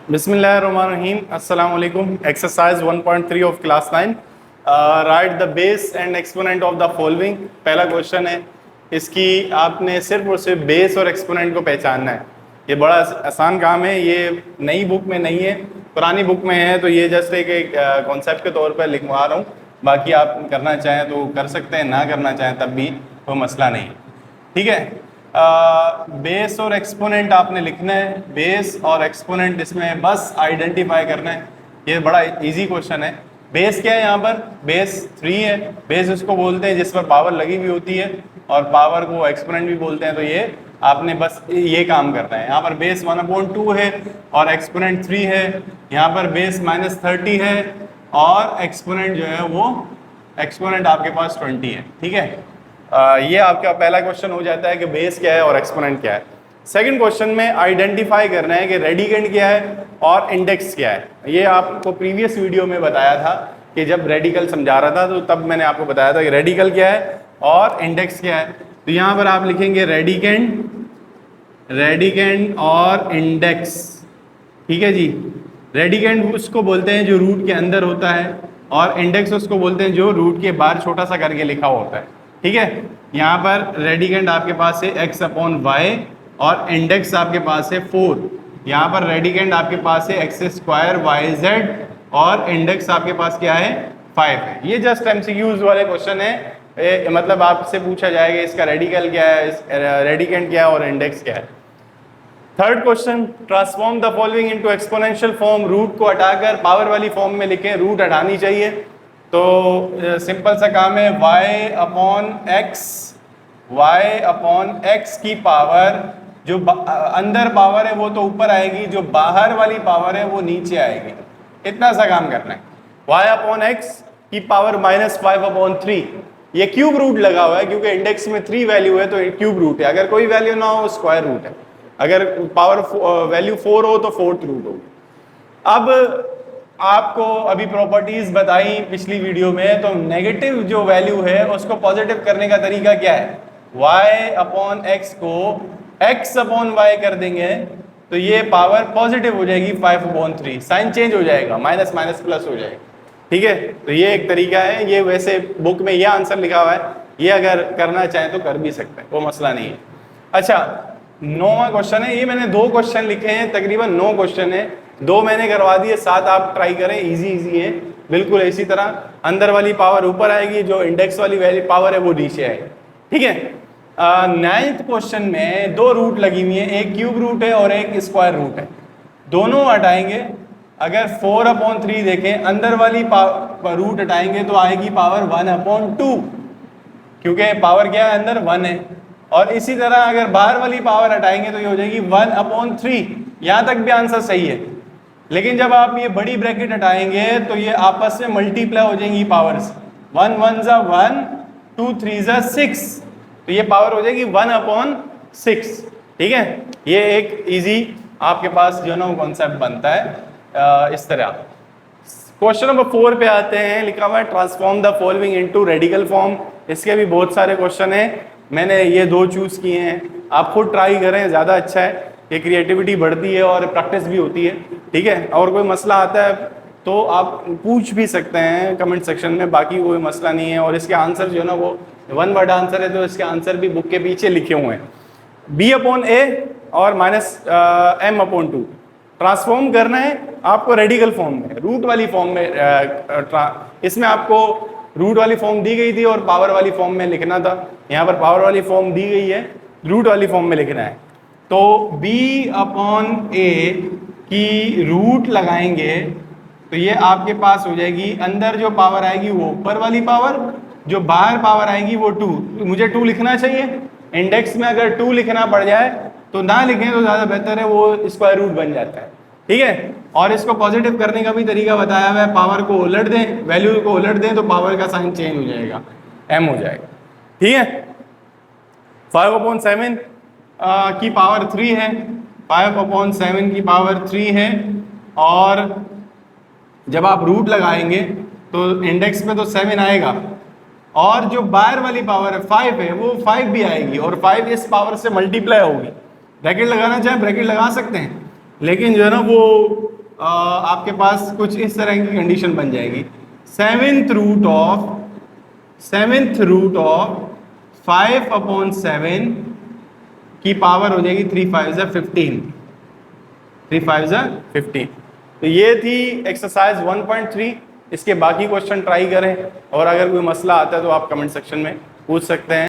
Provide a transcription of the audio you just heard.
बिस्मिल्लाहिर्रहमानिर्रहीम अस्सलाम वालेकुम। Exercise 1.3 of class 9, right the base and exponent of the following. पहला क्वेश्चन है, इसकी आपने सिर्फ और सिर्फ बेस और एक्सपोनेंट को पहचानना है। ये बड़ा आसान काम है, ये नई बुक में नहीं है, पुरानी बुक में है, तो ये जस्ट एक कॉन्सेप्ट के तौर पर लिखवा रहा हूँ। बाकी आप करना चाहें तो कर सकते हैं, ना करना चाहें तब भी कोई मसला नहीं, ठीक है। बेस और एक्सपोनेंट आपने लिखना है, बेस और एक्सपोनेंट इसमें बस आइडेंटिफाई करना है। ये बड़ा इजी क्वेश्चन है। बेस क्या है यहाँ पर? बेस 3 है। बेस उसको बोलते हैं जिस पर पावर लगी हुई होती है, और पावर को एक्सपोनेंट भी बोलते हैं। तो ये आपने बस ये काम करना है। यहाँ पर बेस 1/2 है और एक्सपोनेंट 3 है। यहाँ पर बेस -30 है और एक्सपोनेंट जो है वो एक्सपोनेंट आपके पास 20 है, ठीक है। ये आपका पहला क्वेश्चन हो जाता है कि बेस क्या है और एक्सपोनेंट क्या है। सेकंड क्वेश्चन में आइडेंटिफाई करना है कि रेडिकेंड क्या है और इंडेक्स क्या है। ये आपको प्रीवियस वीडियो में बताया था कि जब रेडिकल समझा रहा था, तो तब मैंने आपको बताया था कि रेडिकल क्या है और इंडेक्स क्या है। तो यहाँ पर आप लिखेंगे रेडिकेंड और इंडेक्स, ठीक है जी। रेडिकेंड उसको बोलते हैं जो रूट के अंदर होता है, और इंडेक्स उसको बोलते हैं जो रूट के बाहर छोटा सा करके लिखा होता है, ठीक है। यहाँ पर रेडिकेंड आपके पास है x/y और इंडेक्स आपके पास है 4। यहाँ पर रेडिकेंड आपके पास है x² yz और इंडेक्स आपके पास क्या है 5 है। ये जस्ट एमसीक्यूज वाले क्वेश्चन है, मतलब आपसे पूछा जाएगा इसका रेडिकल क्या है, रेडिकेंड क्या है और इंडेक्स क्या है। Third question, transform the following into exponential form. Root को हटाकर पावर वाली फॉर्म में लिखें, रूट हटानी चाहिए। तो सिंपल सा काम है, y/x की पावर, जो अंदर पावर है वो तो ऊपर आएगी, जो बाहर वाली पावर है वो नीचे आएगी। इतना सा काम करना है। y/x की पावर -5/3। ये क्यूब रूट लगा हुआ है क्योंकि इंडेक्स में 3 वैल्यू है, तो क्यूब रूट है। अगर कोई वैल्यू ना हो स्क्वायर रूट है। अगर पावर वैल्यू 4 हो तो 4th रूट हो। अब आपको अभी प्रॉपर्टीज बताई पिछली वीडियो में, तो नेगेटिव जो वैल्यू है उसको पॉजिटिव करने का तरीका क्या है? y/x को x/y कर देंगे तो ये पावर पॉजिटिव हो जाएगी 5/3। साइन चेंज हो जाएगा, माइनस माइनस प्लस हो जाएगा, ठीक है। तो ये एक तरीका है। ये वैसे बुक में यह आंसर लिखा हुआ है, ये अगर करना चाहें तो कर भी सकते हैं, वो मसला नहीं है। अच्छा, 9वां क्वेश्चन है। ये मैंने 2 क्वेश्चन लिखे हैं, तकरीबन 9 क्वेश्चन है। 2 मैंने करवा दिए, 7 आप ट्राई करें। इजी है बिल्कुल। इसी तरह अंदर वाली पावर ऊपर आएगी, जो इंडेक्स वाली वैल्यू पावर है वो नीचे आएगी, ठीक है। 9th क्वेश्चन में 2 रूट लगी हुई है, एक क्यूब रूट है और एक स्क्वायर रूट है। दोनों हटाएंगे। अगर 4/3 देखें, अंदर वाली रूट हटाएंगे तो आएगी पावर 1/2, क्योंकि पावर क्या है अंदर 1 है। और इसी तरह अगर बाहर वाली पावर हटाएंगे तो ये हो जाएगी 1/3। यहाँ तक भी आंसर सही है। लेकिन जब आप ये बड़ी ब्रैकेट हटाएंगे तो ये आपस में मल्टीप्लाई हो जाएंगी पावर्स। 1 1 ज़ा 1, 2 3 ज़ा 6, तो ये पावर हो जाएगी 1/6, ठीक है। ये एक इजी आपके पास जो ना कॉन्सेप्ट बनता है इस तरह। क्वेश्चन नंबर 4 पे आते हैं। लिखा हुआ है transform the following into radical form. इसके भी बहुत सारे क्वेश्चन हैं, मैंने ये 2 चूज किए हैं। आप खुद ट्राई करें, ज़्यादा अच्छा है। ये क्रिएटिविटी बढ़ती है और प्रैक्टिस भी होती है, ठीक है। और कोई मसला आता है तो आप पूछ भी सकते हैं कमेंट सेक्शन में, बाकी कोई मसला नहीं है। और इसके आंसर जो है ना वो 1 वर्ड आंसर है, तो इसके आंसर भी बुक के पीछे लिखे हुए हैं। b/a और -m/2 ट्रांसफॉर्म करना है आपको रेडिकल फॉर्म में, रूट वाली फॉर्म में। इसमें आपको रूट वाली फॉर्म दी गई थी और पावर वाली फॉर्म में लिखना था। यहाँ पर पावर वाली फॉर्म दी गई है, रूट वाली फॉर्म में लिखना है। तो b/a की रूट लगाएंगे तो ये आपके पास हो जाएगी, अंदर जो पावर आएगी वो ऊपर वाली पावर, जो बाहर पावर आएगी वो 2। तो मुझे 2 लिखना चाहिए। इंडेक्स में अगर 2 लिखना पड़ जाए तो ना लिखें तो ज़्यादा बेहतर है, वो स्क्वायर रूट बन जाता है, ठीक है। और इसको पॉजिटिव करने का भी तरीका बताया हुआ है। पावर को उलट दें, वैल्यू को उलट दें तो पावर का साइन चेंज हो जाएगा, m हो जाएगा, ठीक है। 5/7 की पावर 3 है, 5/7 की पावर 3 है। और जब आप रूट लगाएंगे तो इंडेक्स में तो 7 आएगा, और जो बाहर वाली पावर है 5 है, वो 5 भी आएगी, और 5 इस पावर से मल्टीप्लाई होगी। ब्रैकेट लगाना चाहे ब्रैकेट लगा सकते हैं। लेकिन जो है ना वो आपके पास कुछ इस तरह की कंडीशन बन जाएगी, सेवेंथ रूट ऑफ 5/7 की पावर हो जाएगी 3 5 15, 3 5 15। तो ये थी एक्सरसाइज 1.3। इसके बाकी क्वेश्चन ट्राई करें, और अगर कोई मसला आता है तो आप कमेंट सेक्शन में पूछ सकते हैं।